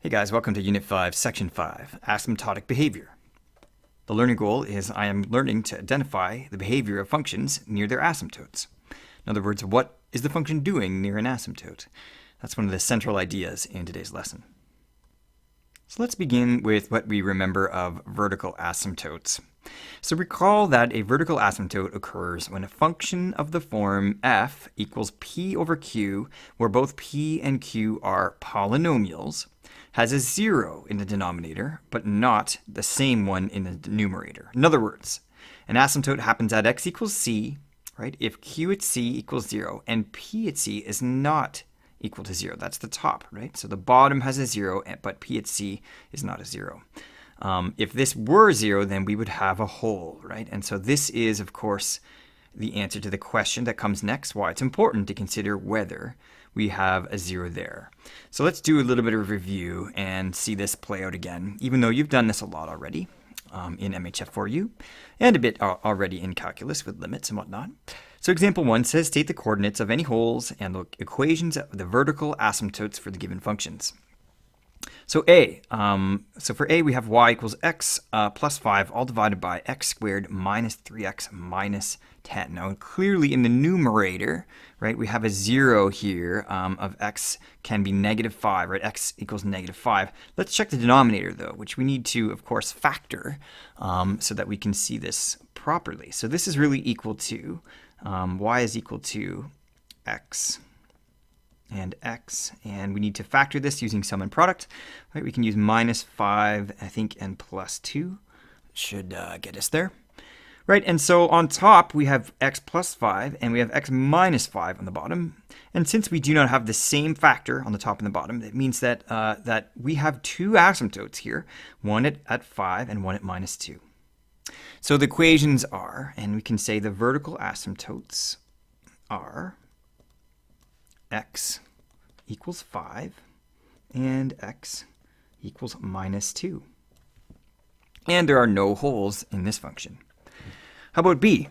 Hey guys, welcome to Unit 5, Section 5, Asymptotic Behavior. The learning goal is I am learning to identify the behavior of functions near their asymptotes. In other words, what is the function doing near an asymptote? That's one of the central ideas in today's lesson. So let's begin with what we remember of vertical asymptotes. So recall that a vertical asymptote occurs when a function of the form f equals p over q, where both p and q are polynomials, has a 0 in the denominator, but not the same one in the numerator. In other words, an asymptote happens at x equals c, right? If q at c equals 0 and p at c is not equal to 0. That's the top, right? So the bottom has a 0, but p at c is not a 0. If this were 0, then we would have a hole, right? And so this is, of course, the answer to the question that comes next, why it's important to consider whether we have a 0 there. So let's do a little bit of review and see this play out again, even though you've done this a lot already in MHF4U and a bit already in calculus with limits and whatnot. So example 1 says state the coordinates of any holes and the equations of the vertical asymptotes for the given functions. So for A, we have y equals x plus 5, all divided by x squared minus 3x minus 10. Now, clearly in the numerator, right, we have a 0 here of x can be negative 5, right? X equals negative 5. Let's check the denominator, though, which we need to, of course, factor so that we can see this properly. So this is really equal to, y is equal to x and x, and we need to factor this using sum and product. Right, we can use minus 5, I think, and plus 2 should get us there. Right, and so on top we have x plus 5 and we have x minus 5 on the bottom. And since we do not have the same factor on the top and the bottom, that means that that we have two asymptotes here, one at 5 and one at minus 2. So the equations are, and we can say the vertical asymptotes are x equals 5 and x equals minus 2. And there are no holes in this function. How about B?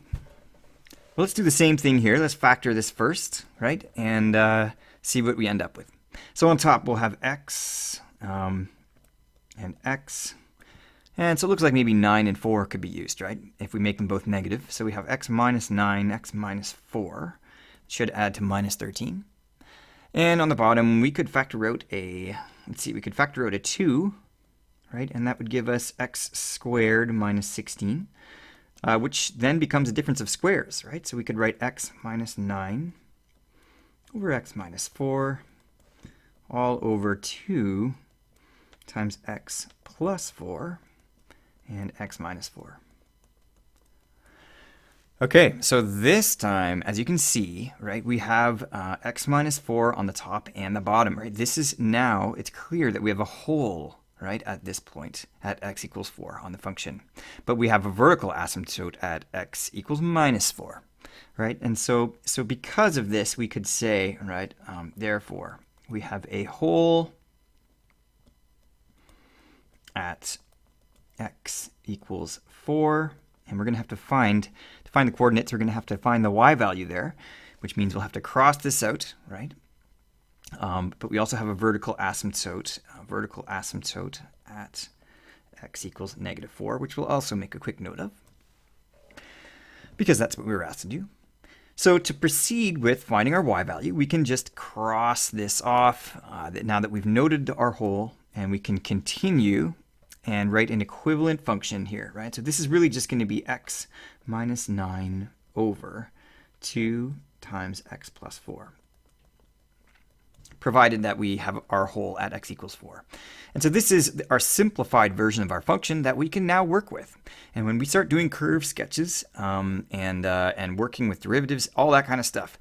Well, let's do the same thing here. Let's factor this first, right? And see what we end up with. So on top we'll have x and x. And so it looks like maybe 9 and 4 could be used, right? If we make them both negative. So we have x minus 9, x minus 4 should add to minus 13. And on the bottom, we could factor out a 2, right? And that would give us x squared minus 16, which then becomes a difference of squares, right? So we could write x minus 9 over x minus 4 all over 2 times x plus 4 and x minus 4. Okay, so this time, as you can see, right, we have x minus 4 on the top and the bottom, right? This is now, it's clear that we have a hole, right, at this point, at x equals 4 on the function. But we have a vertical asymptote at x equals minus 4, right? And so because of this, we could say, right, therefore, we have a hole at x equals 4, and we're going to have to find the coordinates, we're going to have to find the y value there, which means we'll have to cross this out, right? But we also have a vertical asymptote at x equals negative 4, which we'll also make a quick note of, because that's what we were asked to do. So to proceed with finding our y value, we can just cross this off now that we've noted our hole, and we can continue and write an equivalent function here, right? So this is really just going to be x minus 9 over 2 times x plus 4, provided that we have our hole at x equals 4. And so this is our simplified version of our function that we can now work with. And when we start doing curve sketches and working with derivatives, all that kind of stuff,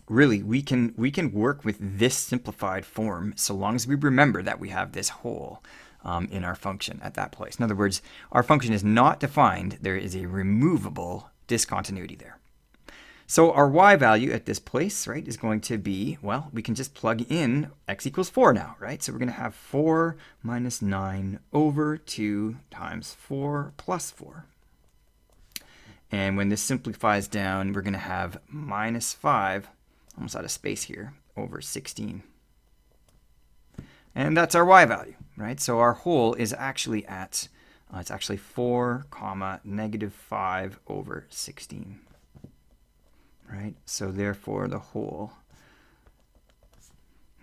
really, we can work with this simplified form so long as we remember that we have this hole in our function at that place. In other words, our function is not defined. There is a removable discontinuity there. So our y value at this place, right, is going to be, well, we can just plug in x equals 4 now, right? So we're going to have 4 minus 9 over 2 times 4 plus 4. And when this simplifies down, we're going to have minus 5, almost out of space here, over 16. And that's our y value, right? So our whole is actually at, it's actually 4 comma negative 5 over 16, right? So therefore the whole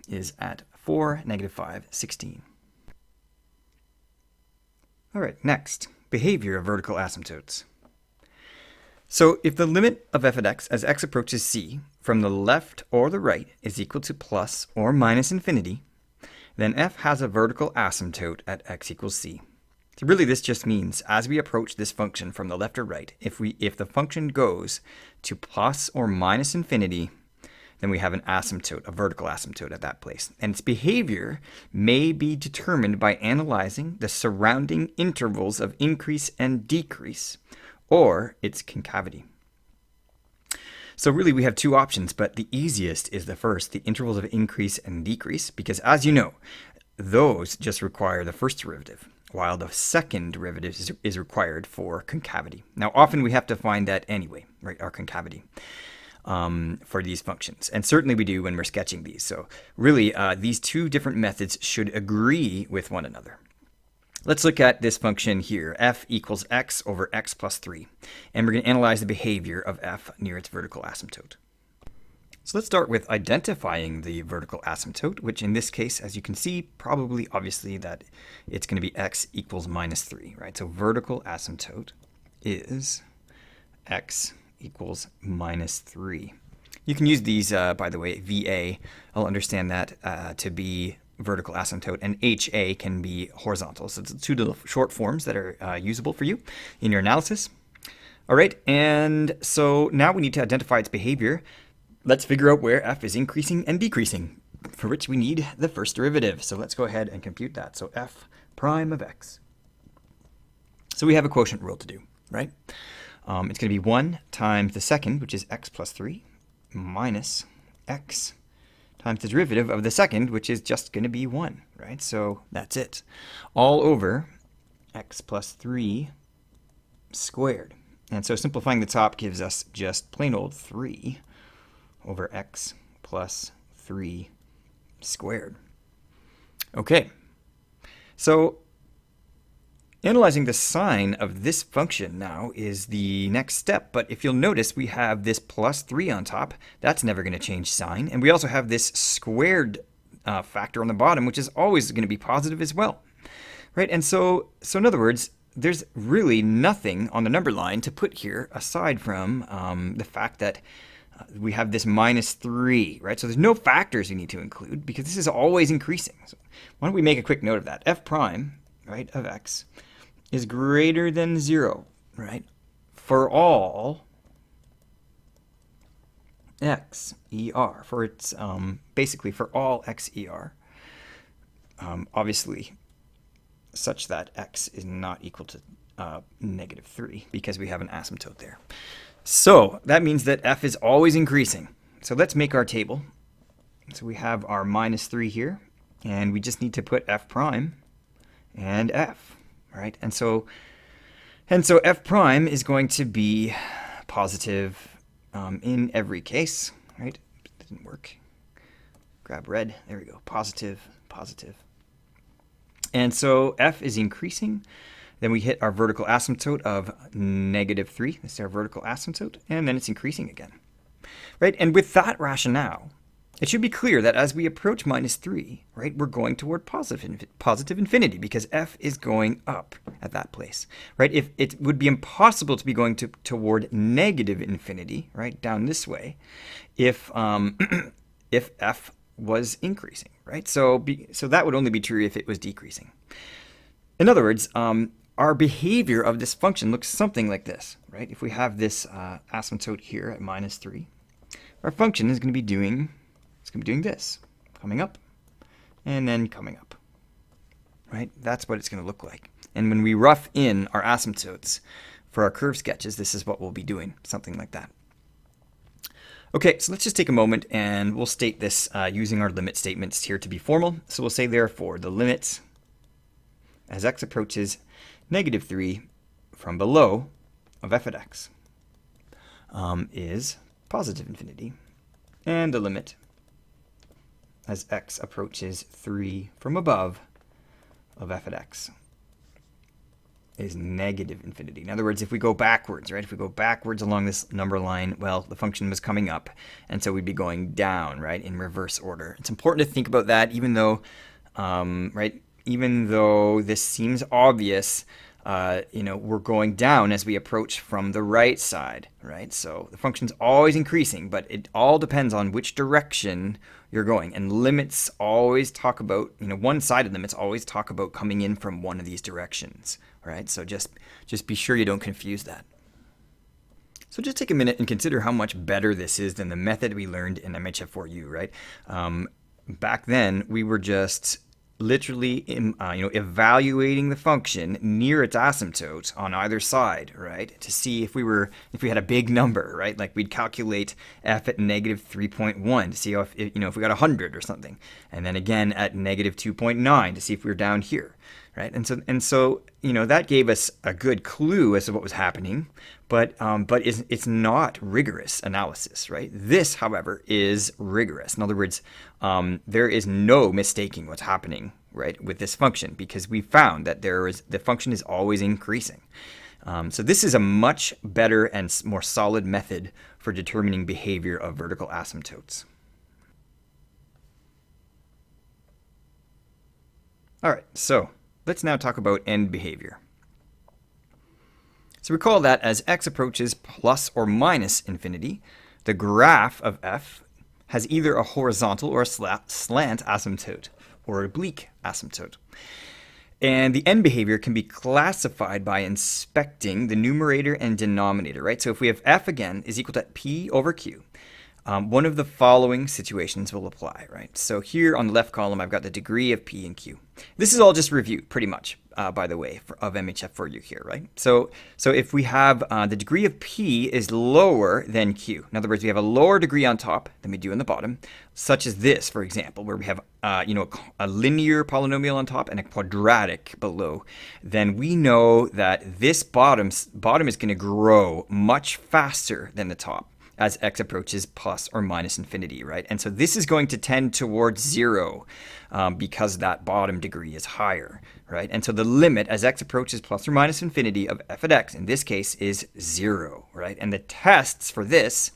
is at 4, negative 5, 16. All right, next, behavior of vertical asymptotes. So if the limit of f of x as x approaches c from the left or the right is equal to plus or minus infinity, then f has a vertical asymptote at x equals c. So really this just means as we approach this function from the left or right, if the function goes to plus or minus infinity, then we have an asymptote, a vertical asymptote at that place. And its behavior may be determined by analyzing the surrounding intervals of increase and decrease, or its concavity. So really we have two options, but the easiest is the first, the intervals of increase and decrease, because as you know, those just require the first derivative, while the second derivative is required for concavity. Now often we have to find that anyway, right, our concavity. For these functions. And certainly we do when we're sketching these. So really, these two different methods should agree with one another. Let's look at this function here, f equals x over x plus 3. And we're going to analyze the behavior of f near its vertical asymptote. So let's start with identifying the vertical asymptote, which in this case, as you can see, probably obviously that it's going to be x equals minus 3, right? So vertical asymptote is x equals minus 3. You can use these, by the way, VA, I'll understand that to be vertical asymptote, and HA can be horizontal. So it's two little short forms that are usable for you in your analysis. All right, and so now we need to identify its behavior. Let's figure out where f is increasing and decreasing, for which we need the first derivative. So let's go ahead and compute that. So f prime of x. So we have a quotient rule to do, right? It's going to be 1 times the second, which is x plus 3, minus x times the derivative of the second, which is just going to be 1, right? So that's it. All over x plus 3 squared. And so simplifying the top gives us just plain old 3 over x plus 3 squared. Okay, so analyzing the sign of this function now is the next step, but if you'll notice, we have this plus 3 on top. That's never going to change sign. And we also have this squared factor on the bottom, which is always going to be positive as well, right? And so in other words, there's really nothing on the number line to put here aside from the fact that we have this minus 3, right? So there's no factors you need to include because this is always increasing. So why don't we make a quick note of that? F prime, right, of x is greater than 0, right, for all x ER, for its basically for all x ER, obviously such that x is not equal to negative 3 because we have an asymptote there. So that means that f is always increasing. So let's make our table. So we have our minus 3 here, and we just need to put f prime and f. Right, and so f prime is going to be positive in every case, right? Didn't work. Grab red. There we go. Positive, positive. And so f is increasing. Then we hit our vertical asymptote of negative 3. This is our vertical asymptote, and then it's increasing again, right? And with that rationale, it should be clear that as we approach minus 3, right, we're going toward positive infinity because f is going up at that place, right? If it would be impossible to be going toward negative infinity, right, down this way, if if f was increasing, right? So that would only be true if it was decreasing. In other words, our behavior of this function looks something like this, right? If we have this asymptote here at minus 3, our function is going to be doing this, coming up and then coming up, right? That's what it's going to look like. And when we rough in our asymptotes for our curve sketches, this is what we'll be doing, something like that. Okay, so let's just take a moment and we'll state this using our limit statements here to be formal. So we'll say, therefore, the limit as x approaches negative 3 from below of f at x is positive infinity, and the limit as x approaches 3 from above of f at x is negative infinity. In other words, if we go backwards, right? If we go backwards along this number line, well, the function was coming up, and so we'd be going down, right, in reverse order. It's important to think about that, even though, right, even though this seems obvious, we're going down as we approach from the right side, right? So the function's always increasing, but it all depends on which direction you're going. And limits always talk about, one side of limits always talk about coming in from one of these directions, right? So just be sure you don't confuse that. So just take a minute and consider how much better this is than the method we learned in MHF4U, right? Back then, we were just literally evaluating the function near its asymptote on either side, right, to see if we had a big number, right, like we'd calculate f at negative 3.1 to see if we got 100 or something, and then again at negative 2.9 to see if we were down here, right, and so that gave us a good clue as to what was happening, but it's not rigorous analysis, right? This, however, is rigorous. In other words, there is no mistaking what's happening, right, with this function, because we found that the function is always increasing. So this is a much better and more solid method for determining behavior of vertical asymptotes. All right, so let's now talk about end behavior. So recall that as x approaches plus or minus infinity, the graph of f has either a horizontal or a slant asymptote, or oblique asymptote. And the end behavior can be classified by inspecting the numerator and denominator, right? So if we have f again is equal to p over q, one of the following situations will apply, right? So here on the left column, I've got the degree of p and q. This is all just review, pretty much, by the way, of MHF4U here, right? So if we have the degree of p is lower than q, in other words, we have a lower degree on top than we do on the bottom, such as this, for example, where we have a linear polynomial on top and a quadratic below, then we know that this bottom is going to grow much faster than the top as x approaches plus or minus infinity, right? And so this is going to tend towards 0 because that bottom degree is higher, right? And so the limit as x approaches plus or minus infinity of f at x, in this case, is 0, right? And the tests for this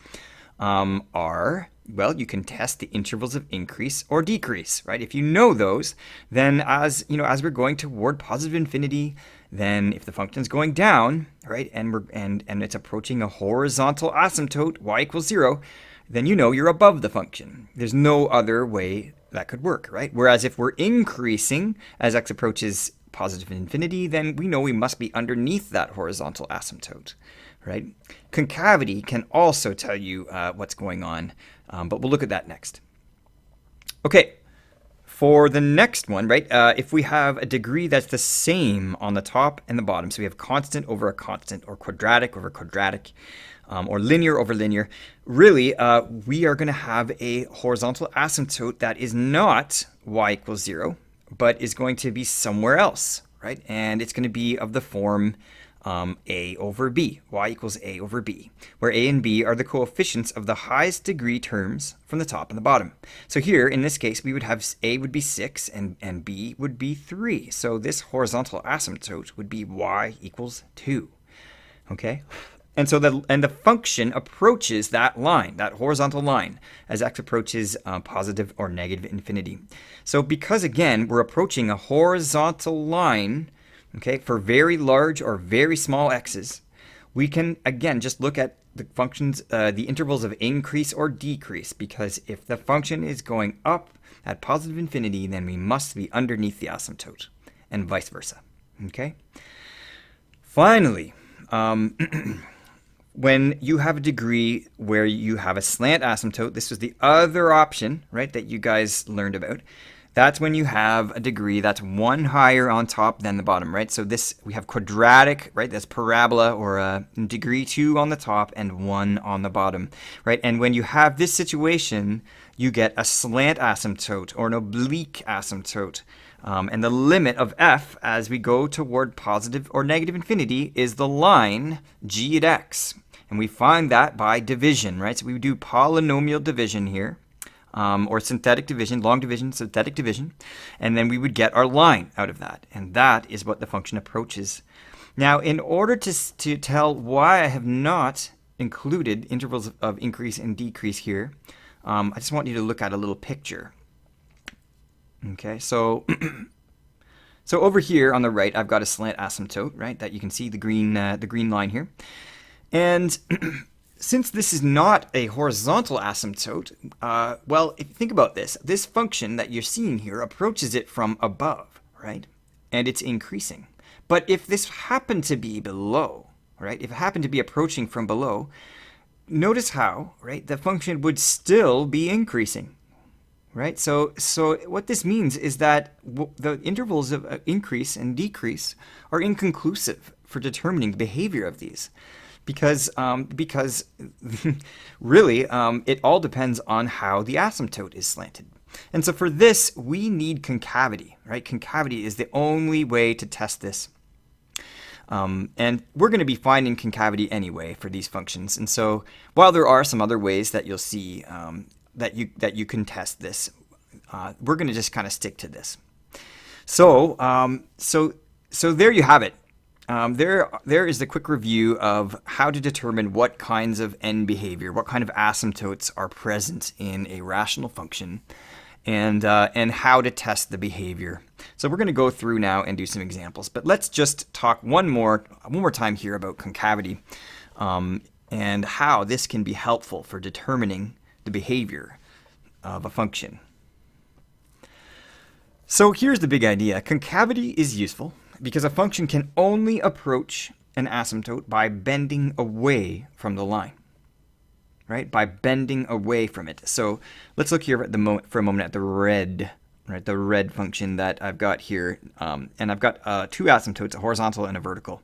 are, well, you can test the intervals of increase or decrease, right? If you know those, then as we're going toward positive infinity, then if the function is going down, right, and it's approaching a horizontal asymptote, y equals 0, then you're above the function. There's no other way that could work, right? Whereas if we're increasing as x approaches positive infinity, then we know we must be underneath that horizontal asymptote, right? Concavity can also tell you what's going on, but we'll look at that next. Okay. For the next one, right, if we have a degree that's the same on the top and the bottom, so we have constant over a constant, or quadratic over quadratic, or linear over linear, really, we are going to have a horizontal asymptote that is not y equals 0, but is going to be somewhere else, right? And it's going to be of the form a over b, y equals a over b, where a and b are the coefficients of the highest degree terms from the top and the bottom. So here, in this case, we would have a would be 6 and b would be 3. So this horizontal asymptote would be y equals 2, okay? And so the function approaches that line, that horizontal line, as x approaches positive or negative infinity. So because, again, we're approaching a horizontal line, okay, for very large or very small x's, we can, again, just look at the functions, the intervals of increase or decrease, because if the function is going up at positive infinity, then we must be underneath the asymptote, and vice versa, okay? Finally, when you have a degree where you have a slant asymptote, this was the other option, right, that you guys learned about. That's when you have a degree that's one higher on top than the bottom, right? So this, we have quadratic, right? That's parabola, or a degree 2 on the top and 1 on the bottom, right? And when you have this situation, you get a slant asymptote or an oblique asymptote. And the limit of f as we go toward positive or negative infinity is the line g at x. And we find that by division, right? So we do polynomial division here. or synthetic division, long division, synthetic division, and then we would get our line out of that. And that is what the function approaches. Now, in order to tell why I have not included intervals of increase and decrease here, I just want you to look at a little picture. Okay, so so over here on the right, I've got a slant asymptote, right? That you can see the green line here. And since this is not a horizontal asymptote, well, if you think about this, this function that you're seeing here approaches it from above, right? And it's increasing. But if this happened to be below, right? If it happened to be approaching from below, notice how, right? The function would still be increasing. Right, so what this means is that the intervals of increase and decrease are inconclusive for determining the behavior of these, because really it all depends on how the asymptote is slanted. And so for this we need concavity, right? Concavity is the only way to test this. And we're going to be finding concavity anyway for these functions. And so while there are some other ways that you'll see that you can test this, we're going to just kind of stick to this. So there you have it. There is the quick review of how to determine what kinds of end behavior, what kind of asymptotes are present in a rational function, and how to test the behavior. So we're going to go through now and do some examples. But let's just talk one more time here about concavity, and how this can be helpful for determining the behavior of a function. So here's the big idea. Concavity is useful because a function can only approach an asymptote by bending away from the line, right? By bending away from it. So let's look here for a moment at the red, right? The red function that I've got here, and I've got two asymptotes, a horizontal and a vertical.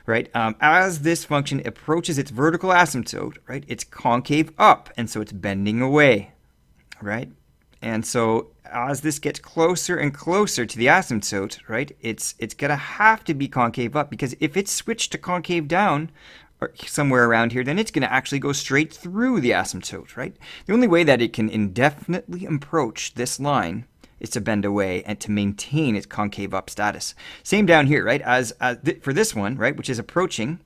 Right? As this function approaches its vertical asymptote, right, it's concave up, and so it's bending away, right? And so as this gets closer and closer to the asymptote, right, it's going to have to be concave up, because if it's switched to concave down, or somewhere around here, then it's going to actually go straight through the asymptote, right? The only way that it can indefinitely approach this line is to bend away and to maintain its concave up status. Same down here, right? For this one, right, which is approaching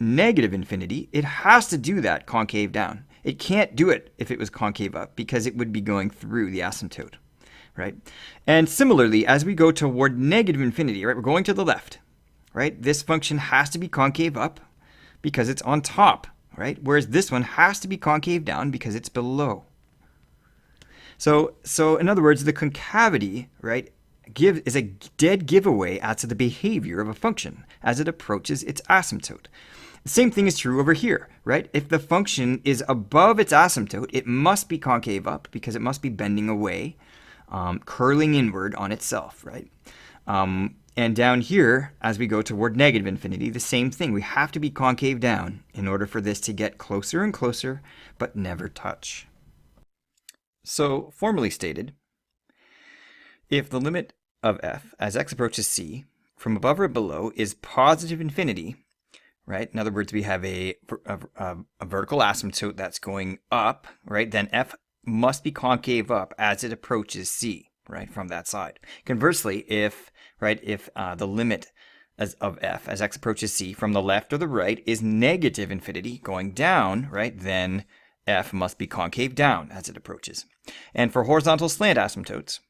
negative infinity, it has to do that concave down. It can't do it if it was concave up, because it would be going through the asymptote, right? And similarly, as we go toward negative infinity, right, we're going to the left, right? This function has to be concave up because it's on top, right? Whereas this one has to be concave down because it's below. So in other words, the concavity, right, is a dead giveaway as to the behavior of a function as it approaches its asymptote. The same thing is true over here, right? If the function is above its asymptote, it must be concave up because it must be bending away, curling inward on itself, right? And down here, as we go toward negative infinity, the same thing. We have to be concave down in order for this to get closer and closer, but never touch. So, formally stated, if the limit of f as x approaches c from above or below is positive infinity, right? In other words, we have a vertical asymptote that's going up, right? Then f must be concave up as it approaches c, right, from that side. Conversely, if the limit of f as x approaches c from the left or the right is negative infinity, going down, right, then f must be concave down as it approaches. And for horizontal slant asymptotes,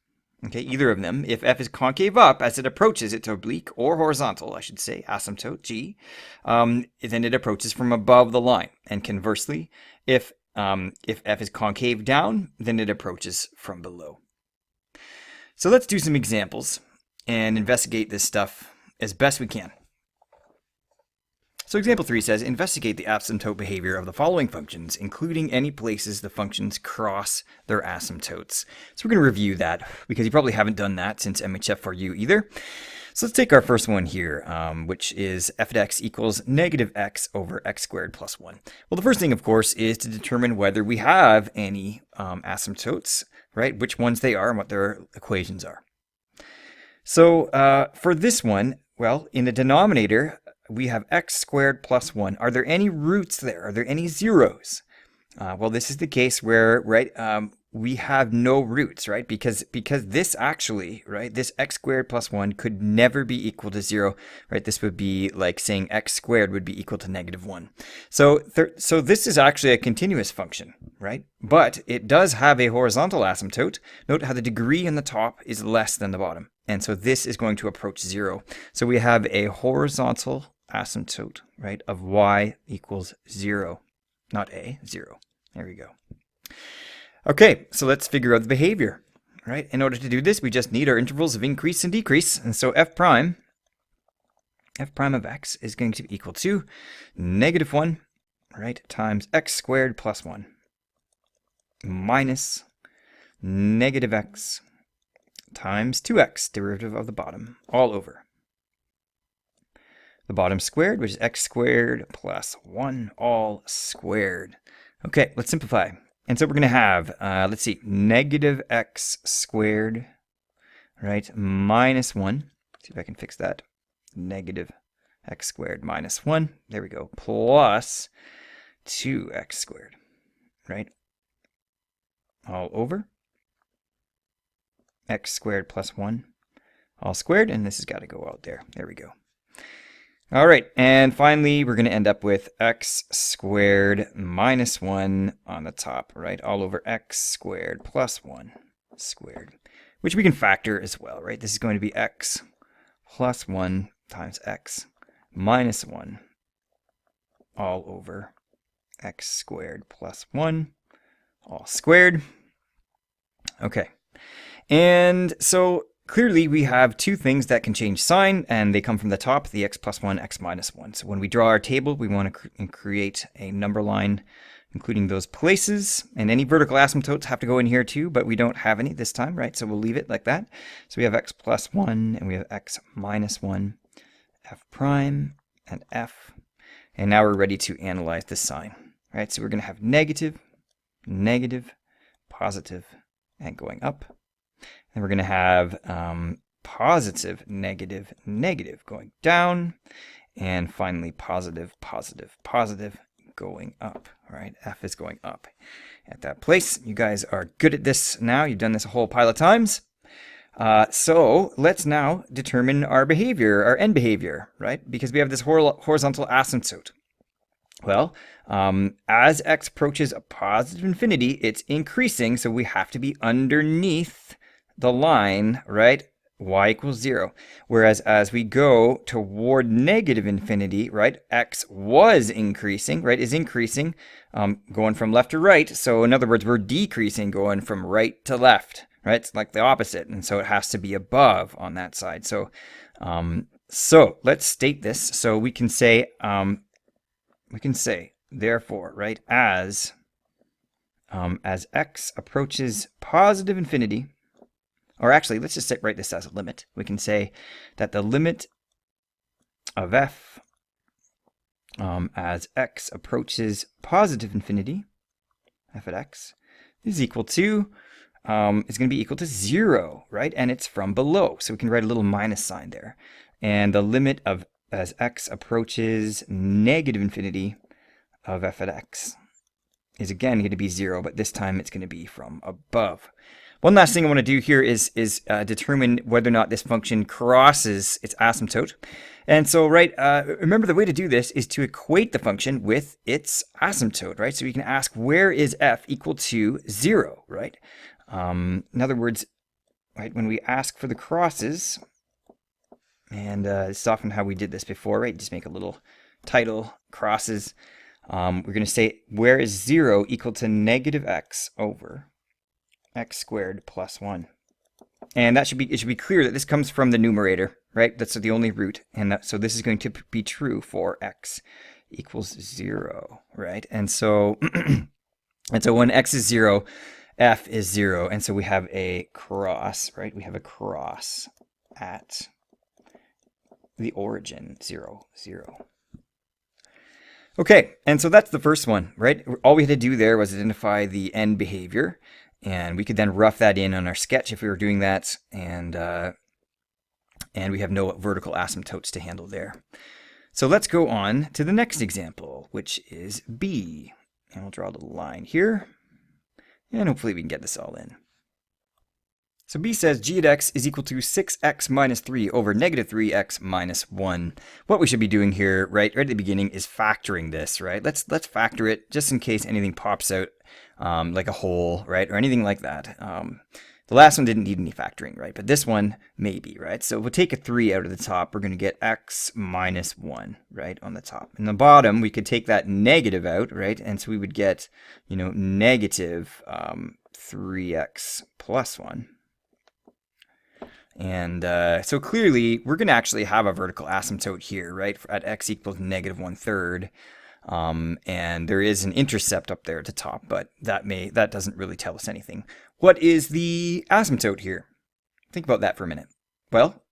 okay, either of them, if f is concave up as it approaches its oblique or horizontal, I should say, asymptote g, then it approaches from above the line. And conversely, if f is concave down, then it approaches from below. So let's do some examples and investigate this stuff as best we can. So example 3 says, investigate the asymptote behavior of the following functions, including any places the functions cross their asymptotes. So we're going to review that, because you probably haven't done that since MHF4U either. So let's take our first one here, which is f of x equals negative x over x squared plus 1. Well, the first thing, of course, is to determine whether we have any asymptotes, right? Which ones they are and what their equations are. So for this one, well, in the denominator, we have x squared plus 1. Are there any roots there? Are there any zeros? Well, this is the case where, right, we have no roots, right? Because this actually, right, this x squared plus 1 could never be equal to 0, right? This would be like saying x squared would be equal to -1. So, so this is actually a continuous function, right? But it does have a horizontal asymptote. Note how the degree in the top is less than the bottom. And so this is going to approach 0. So we have a horizontal asymptote, right, of y equals 0. Not a, 0. There we go. Okay, so let's figure out the behavior, right? In order to do this, we just need our intervals of increase and decrease. And so f prime of x is going to be equal to -1, right, times x squared plus 1 minus -x times 2x, derivative of the bottom, all over the bottom squared, which is x squared plus 1 all squared. Okay, let's simplify. And so we're going to have, let's see, -x squared, right, minus 1. See if I can fix that. -x squared minus 1. There we go. Plus 2x squared, right, all over x squared plus 1 all squared. And this has got to go out there. There we go. All right, and finally, we're going to end up with x squared minus 1 on the top, right? All over x squared plus 1 squared, which we can factor as well, right? This is going to be x plus 1 times x minus 1 all over x squared plus 1 all squared. Okay, and so clearly, we have two things that can change sign, and they come from the top, the x plus 1, x minus 1. So when we draw our table, we want to create a number line, including those places. And any vertical asymptotes have to go in here too, but we don't have any this time, right? So we'll leave it like that. So we have x plus 1, and we have x minus 1, f prime, and f. And now we're ready to analyze the sign, right? So we're going to have negative, negative, positive, and going up. And we're going to have positive, negative, negative going down. And finally, positive, positive, positive going up. All right, F is going up at that place. You guys are good at this now. You've done this a whole pile of times. So let's now determine our behavior, our end behavior, right? Because we have this horizontal asymptote. Well, as x approaches a positive infinity, it's increasing. So we have to be underneath the line, right, y equals 0. Whereas as we go toward negative infinity, right, x was increasing, right, is increasing, going from left to right. So in other words, we're decreasing, going from right to left, right? It's like the opposite. And so it has to be above on that side. So, so let's state this. So we can say, therefore, right, as x approaches positive infinity, or actually, let's just write this as a limit. We can say that the limit of f as x approaches positive infinity, f at x, is equal to, is going to be equal to 0, right? And it's from below. So we can write a little minus sign there. And the limit of as x approaches negative infinity of f at x is again going to be 0, but this time it's going to be from above. One last thing I want to do here is determine whether or not this function crosses its asymptote. And so, right, remember the way to do this is to equate the function with its asymptote, right? So we can ask, where is f equal to 0, right? In other words, right, when we ask for the crosses, and this is often how we did this before, right? Just make a little title, crosses. We're going to say, where is 0 equal to -x over x squared plus 1. And that it should be clear that this comes from the numerator, right? That's the only root. And so this is going to be true for x equals 0, right? And so, when x is 0, f is 0. And so we have a cross, right? We have a cross at the origin, 0, 0. Okay, and so that's the first one, right? All we had to do there was identify the end behavior. And we could then rough that in on our sketch if we were doing that, and we have no vertical asymptotes to handle there. So let's go on to the next example, which is B. And we'll draw a little line here. And hopefully we can get this all in. So B says g at x is equal to 6x minus 3 over negative 3x minus 1. What we should be doing here, right at the beginning, is factoring this, right? Let's factor it just in case anything pops out, like a hole, right, or anything like that. The last one didn't need any factoring, right? But this one, maybe, right? So we'll take a 3 out of the top. We're going to get x minus 1, right, on the top. In the bottom, we could take that negative out, right? And so we would get, you know, negative 3x plus 1. And so clearly, we're going to actually have a vertical asymptote here, right, at x equals negative 1/3. And there is an intercept up there at the top, but that doesn't really tell us anything. What is the asymptote here? Think about that for a minute. Well,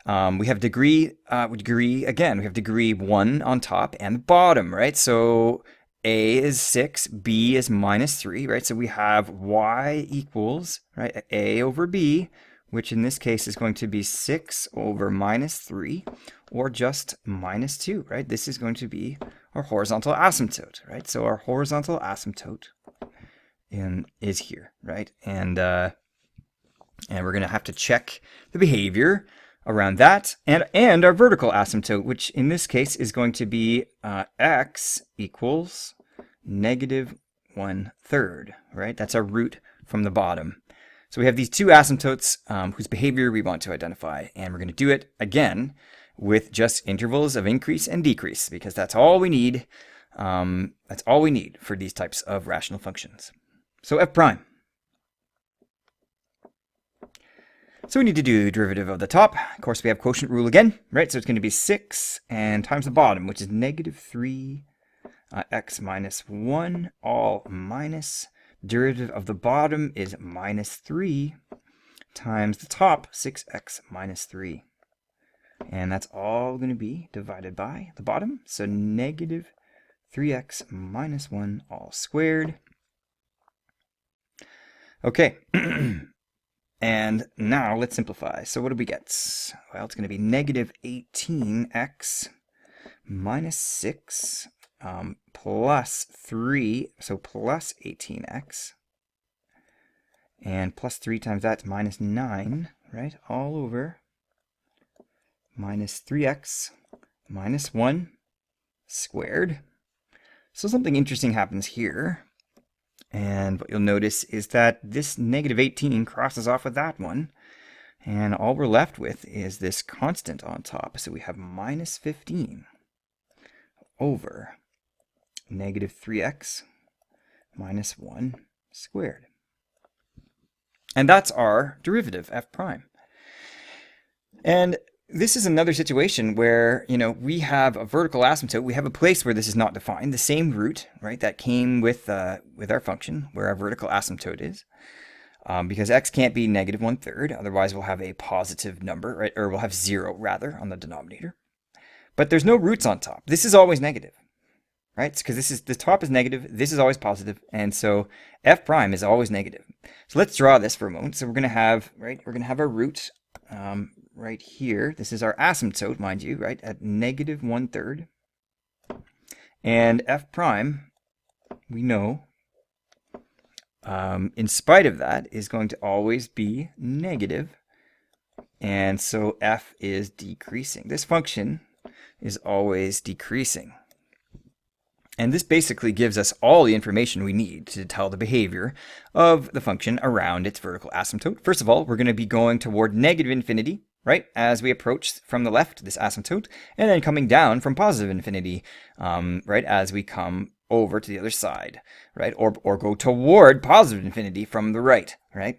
we have degree 1 on top and the bottom, right? So a is 6, b is minus 3, right? So we have y equals, right, a over b, which in this case is going to be 6 over minus 3, or just minus 2, right? This is going to be our horizontal asymptote, right? So our horizontal asymptote is here, right? And we're going to have to check the behavior around that and our vertical asymptote, which in this case is going to be x equals negative 1/3, right? That's our root from the bottom. So we have these two asymptotes whose behavior we want to identify, and we're going to do it again with just intervals of increase and decrease, because that's all we need. That's all we need for these types of rational functions. So f prime. So we need to do the derivative of the top. Of course, we have quotient rule again, right? So it's going to be 6 and times the bottom, which is negative 3 x minus 1, all minus. Derivative of the bottom is minus 3 times the top, 6x minus 3. And that's all going to be divided by the bottom. So negative 3x minus 1 all squared. Okay. And now let's simplify. So what do we get? Well, it's going to be negative 18x minus 6 plus 3, so plus 18x, and plus 3 times that's minus 9, right, all over minus 3x minus 1 squared. So something interesting happens here, and what you'll notice is that this negative 18 crosses off with that one, and all we're left with is this constant on top. So we have minus 15 over negative 3x minus 1 squared. And that's our derivative, f prime. And this is another situation where, you know, we have a vertical asymptote. We have a place where this is not defined, the same root, right, that came with our function, where our vertical asymptote is. Because x can't be negative 1/3, otherwise we'll have a positive number, right, or we'll have 0 rather on the denominator. But there's no roots on top. This is always negative, right? Because the top is negative, this is always positive, and so f prime is always negative. So let's draw this for a moment. So we're going to have, right, we're going to have our root right here. This is our asymptote, mind you, right, at negative 1/3. And f prime, we know, in spite of that, is going to always be negative. And so f is decreasing. This function is always decreasing. And this basically gives us all the information we need to tell the behavior of the function around its vertical asymptote. First of all, we're going to be going toward negative infinity, right, as we approach from the left, this asymptote, and then coming down from positive infinity, right, as we come over to the other side, right, or go toward positive infinity from the right, right,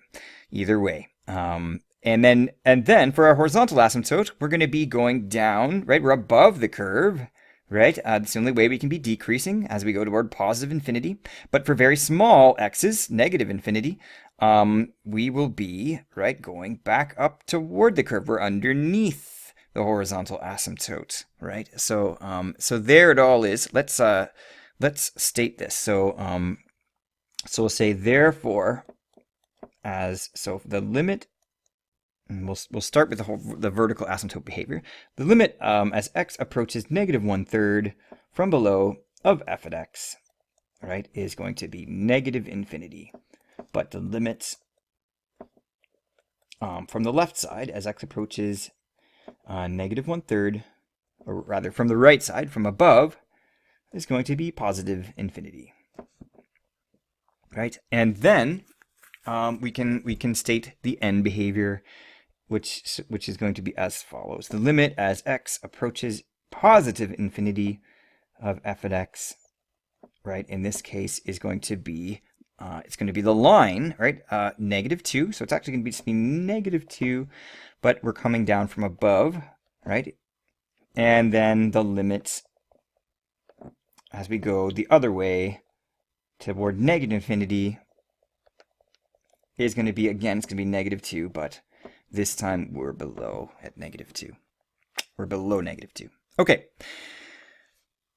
either way. And then for our horizontal asymptote, we're going to be going down, right, we're above the curve, right? That's the only way we can be decreasing as we go toward positive infinity. But for very small x's, negative infinity, we will be, right, going back up toward the curve. We're underneath the horizontal asymptote, right? So so there it all is. Let's state this. So we'll say therefore, so the limit. And we'll start with the vertical asymptote behavior. The limit as x approaches negative 1/3 from below of f at x right, is going to be negative infinity. But the limit from the left side, as x approaches negative 1/3, or rather from the right side, from above, is going to be positive infinity. Right? And then we can state the end behavior, which is going to be as follows. The limit as x approaches positive infinity of f of x, right, in this case is going to be it's going to be the line, right, -2. So it's actually going to be -2, but we're coming down from above, right? And then the limit as we go the other way toward negative infinity is going to be, again, it's going to be -2, but this time we're below at -2. We're below -2. Okay.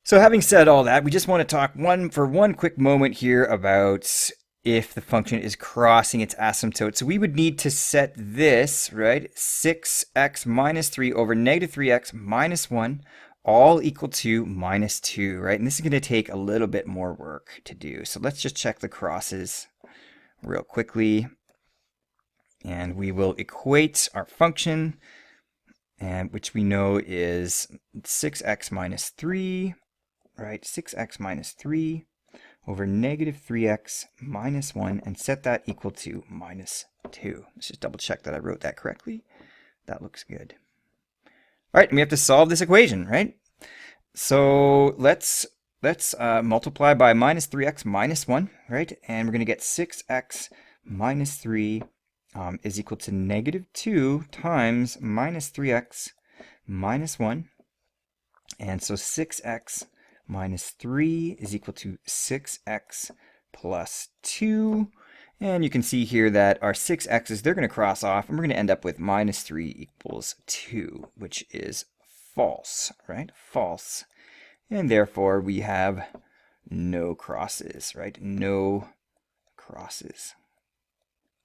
So having said all that, we just want to talk for one quick moment here about if the function is crossing its asymptote. So we would need to set this, right, 6x minus 3 over -3x minus 1, all equal to -2, right? And this is going to take a little bit more work to do. So let's just check the crosses real quickly. And we will equate our function, and which we know is 6x minus 3, right? 6x minus 3 over -3x minus 1, and set that equal to -2. Let's just double check that I wrote that correctly. That looks good. All right, and we have to solve this equation, right? So let's multiply by -3x minus 1, right? And we're going to get 6x minus 3 is equal to -2 times -3x minus 1. And so 6x minus 3 is equal to 6x plus 2. And you can see here that our 6x's, they're going to cross off, and we're going to end up with -3 equals 2, which is false, right? False. And therefore, we have no crosses, right? No crosses.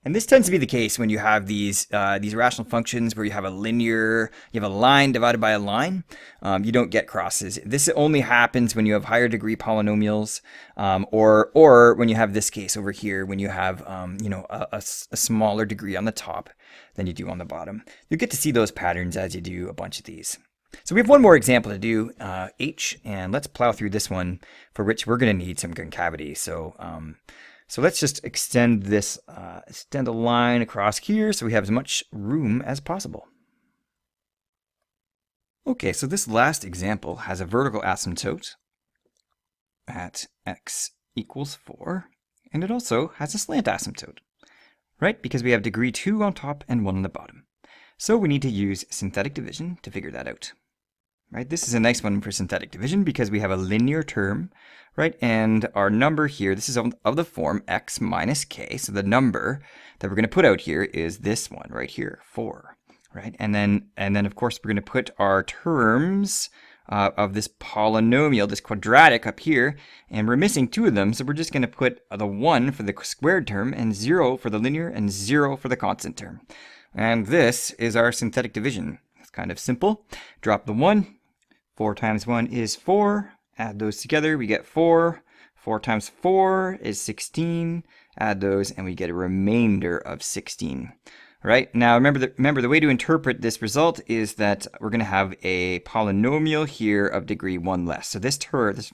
And this tends to be the case when you have these rational functions where you have a line divided by a line. You don't get crosses. This only happens when you have higher degree polynomials, or when you have this case over here, when you have a smaller degree on the top than you do on the bottom. You'll get to see those patterns as you do a bunch of these. So we have one more example to do, H, and let's plow through this one, for which we're going to need some concavity. So let's just extend this, extend a line across here so we have as much room as possible. Okay, so this last example has a vertical asymptote at x equals 4, and it also has a slant asymptote, right? Because we have degree 2 on top and 1 on the bottom. So we need to use synthetic division to figure that out. Right? This is a nice one for synthetic division because we have a linear term, right? And our number here, this is of the form x minus k. So the number that we're going to put out here is this one right here, 4, right? And then of course we're going to put our terms of this polynomial, this quadratic up here, and we're missing 2 of them. So we're just going to put the 1 for the squared term and 0 for the linear and 0 for the constant term. And this is our synthetic division. It's kind of simple. Drop the 1. 4 times 1 is 4. Add those together, we get 4. 4 times 4 is 16. Add those, and we get a remainder of 16. Right? Now, remember the way to interpret this result is that we're going to have a polynomial here of degree 1 less. So this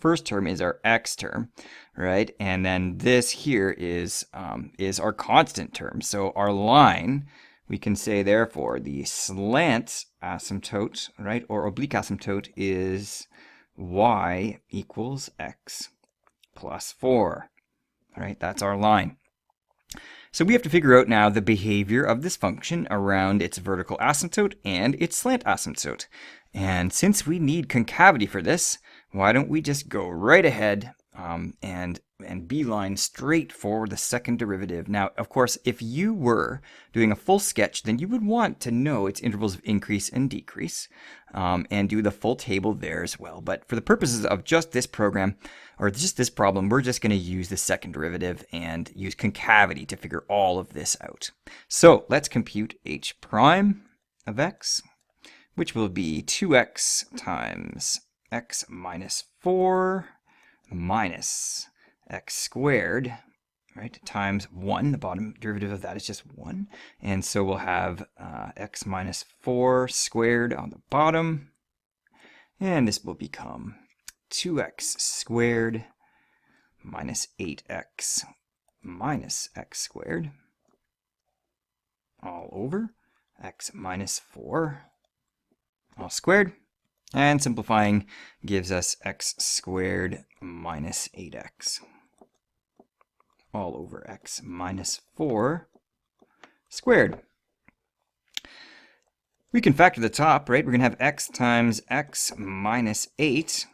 first term is our x term, right? And then this here is our constant term. So our line, we can say, therefore, the slant asymptote, right, or oblique asymptote is y equals x plus 4. All right, that's our line. So we have to figure out now the behavior of this function around its vertical asymptote and its slant asymptote. And since we need concavity for this, why don't we just go right ahead and beeline straight for the second derivative. Now, of course, if you were doing a full sketch, then you would want to know its intervals of increase and decrease, and do the full table there as well. But for the purposes of just this program, or just this problem, we're just going to use the second derivative and use concavity to figure all of this out. So let's compute h prime of x, which will be 2x times x minus 4 minus x squared, right, times 1. The bottom derivative of that is just 1. And so we'll have x minus 4 squared on the bottom. And this will become 2x squared minus 8x minus x squared all over x minus 4 all squared. And simplifying gives us x squared minus 8x all over x minus 4 squared. We can factor the top, right? We're going to have x times x minus 8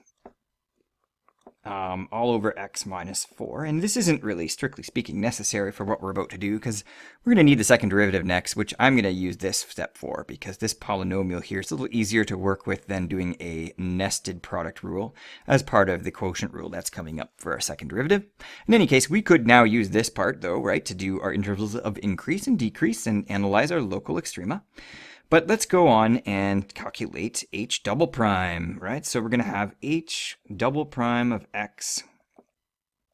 all over x minus 4. And this isn't really, strictly speaking, necessary for what we're about to do, because we're going to need the second derivative next, which I'm going to use this step for, because this polynomial here is a little easier to work with than doing a nested product rule as part of the quotient rule that's coming up for our second derivative. In any case, we could now use this part, though, right, to do our intervals of increase and decrease and analyze our local extrema. But let's go on and calculate h double prime, right? So we're going to have h double prime of x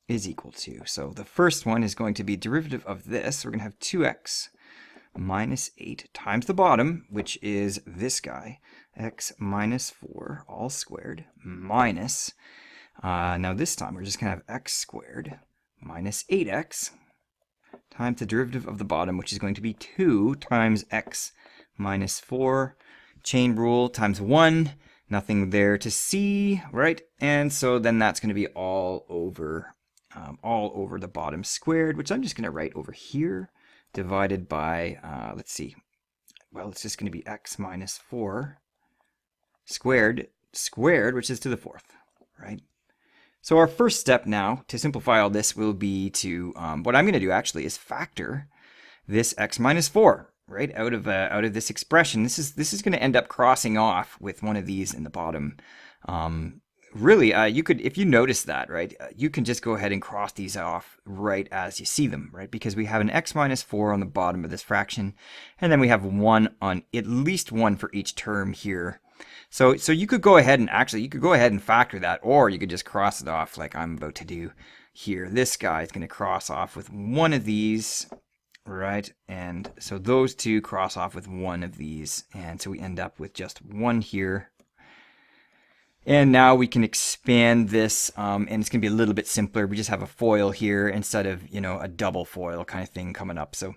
is equal to. So the first one is going to be derivative of this. We're going to have 2x minus 8 times the bottom, which is this guy, x minus 4 all squared minus, now this time we're just going to have x squared minus 8x times the derivative of the bottom, which is going to be 2 times x minus 4, chain rule times 1, nothing there to see, right? And so then that's going to be all over the bottom squared, which I'm just going to write over here, divided by, let's see, well, it's just going to be x minus 4 squared, which is to the 4th, right? So our first step now to simplify all this will be to, what I'm going to do actually is factor this x minus 4, right, out of this expression. This is going to end up crossing off with one of these in the bottom. Really, you could, if you notice that, right, you can just go ahead and cross these off right as you see them, right, because we have an x minus 4 on the bottom of this fraction, and then we have 1 on, at least 1 for each term here. So you could go ahead and factor that, or you could just cross it off like I'm about to do here. This guy is going to cross off with one of these, right? And so those two cross off with one of these, and so we end up with just 1 here. And now we can expand this, and it's going to be a little bit simpler. We just have a foil here instead of, you know, a double foil kind of thing coming up. So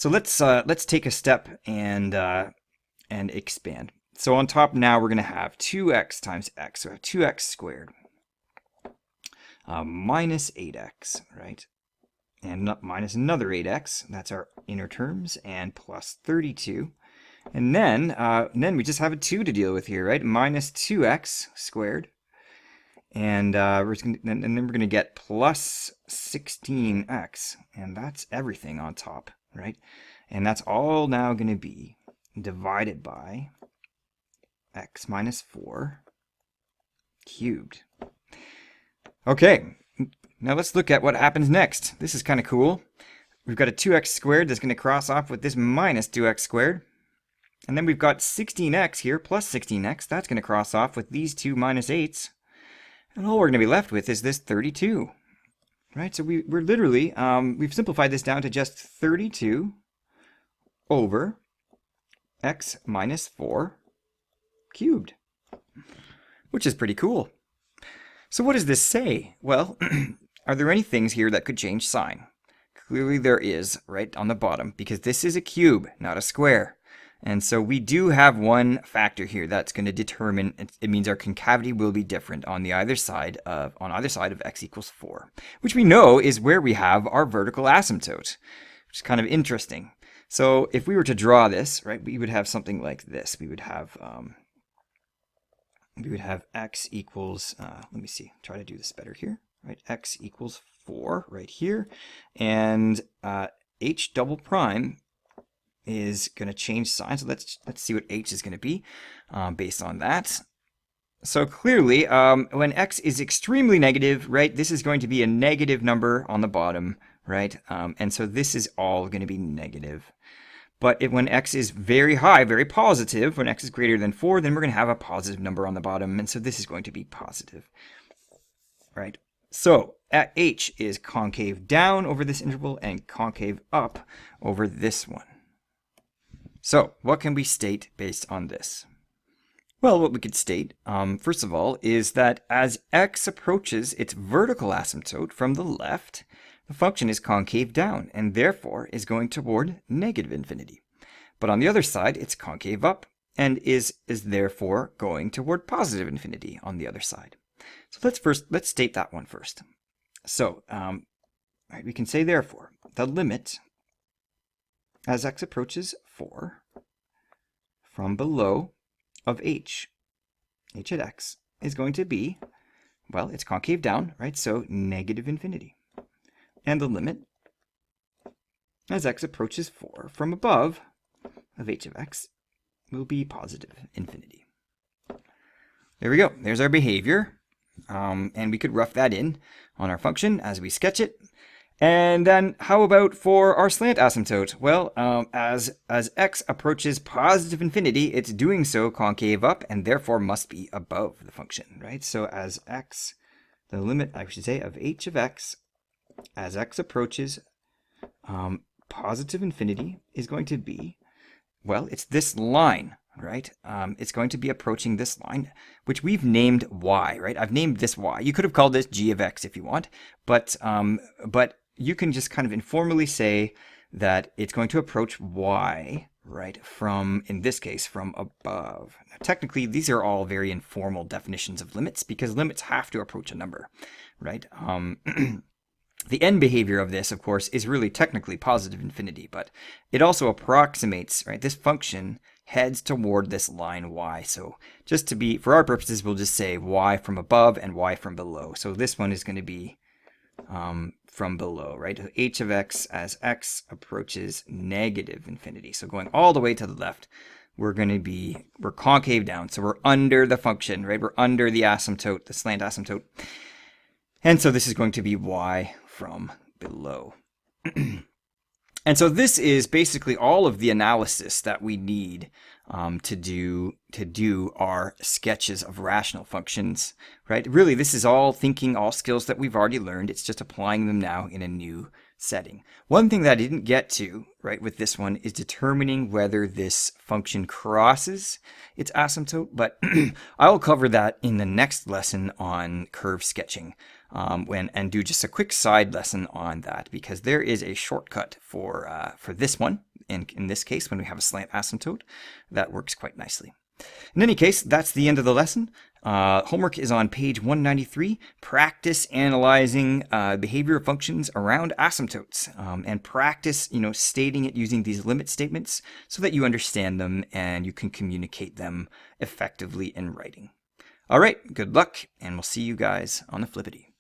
let's take a step and expand. So on top now we're going to have 2x times x, so we have 2x squared minus 8x, right? And minus another 8x, that's our inner terms, and plus 32. And then we just have a 2 to deal with here, right? Minus 2x squared. And then we're going to get plus 16x, and that's everything on top, right? And that's all now going to be divided by x minus 4 cubed. Okay, now let's look at what happens next. This is kind of cool. We've got a 2x squared that's going to cross off with this minus 2x squared. And then we've got 16x here plus 16x. That's going to cross off with these two minus 8s. And all we're going to be left with is this 32. Right, so we're literally, we've simplified this down to just 32 over x minus 4 cubed, which is pretty cool. So what does this say? Well, are there any things here that could change sign? Clearly there is, right on the bottom, because this is a cube, not a square. And so we do have one factor here that's going to determine, it means our concavity will be different on either side of x equals 4, which we know is where we have our vertical asymptote, which is kind of interesting. So if we were to draw this, right, we would have something like this. We would have x equals, let me see, try to do this better here, right? X equals 4 right here, and h double prime is going to change sign. So let's see what h is going to be based on that. So clearly, when x is extremely negative, right, this is going to be a negative number on the bottom, right? And so this is all going to be negative. But when x is very high, very positive, when x is greater than 4, then we're going to have a positive number on the bottom. And so this is going to be positive, right? So h is concave down over this interval and concave up over this one. So what can we state based on this? Well, what we could state, first of all, is that as x approaches its vertical asymptote from the left, the function is concave down and therefore is going toward negative infinity. But on the other side, it's concave up and is therefore going toward positive infinity on the other side. So let's state that one first. So we can say therefore the limit as x approaches 4 from below of h at x is going to be, well, it's concave down, right? So negative infinity. And the limit as x approaches 4 from above of h of x will be positive infinity. There we go. There's our behavior. And we could rough that in on our function as we sketch it. And then how about for our slant asymptote? Well, as x approaches positive infinity, it's doing so concave up and therefore must be above the function, right? So as x, the limit, I should say, of h of x, as x approaches positive infinity is going to be, well, it's this line, right? It's going to be approaching this line, which we've named y, right? I've named this y. You could have called this g of x if you want, but you can just kind of informally say that it's going to approach y, right, from, in this case, from above. Now, technically, these are all very informal definitions of limits because limits have to approach a number, right? The end behavior of this, of course, is really technically positive infinity, but it also approximates, right? This function heads toward this line y. So just to be, for our purposes, we'll just say y from above and y from below. So this one is going to be from below, right? H of x as x approaches negative infinity. So going all the way to the left, we're concave down. So we're under the function, right? We're under the asymptote, the slant asymptote. And so this is going to be y from below. And so this is basically all of the analysis that we need to do our sketches of rational functions, right? Really, this is all thinking, all skills that we've already learned. It's just applying them now in a new setting. One thing that I didn't get to, right, with this one is determining whether this function crosses its asymptote, but I'll cover that in the next lesson on curve sketching. And do just a quick side lesson on that, because there is a shortcut for this one. In this case, when we have a slant asymptote, that works quite nicely. In any case, that's the end of the lesson. Homework is on page 193. Practice analyzing behavior functions around asymptotes, and practice, stating it using these limit statements so that you understand them and you can communicate them effectively in writing. All right, good luck, and we'll see you guys on the flippity.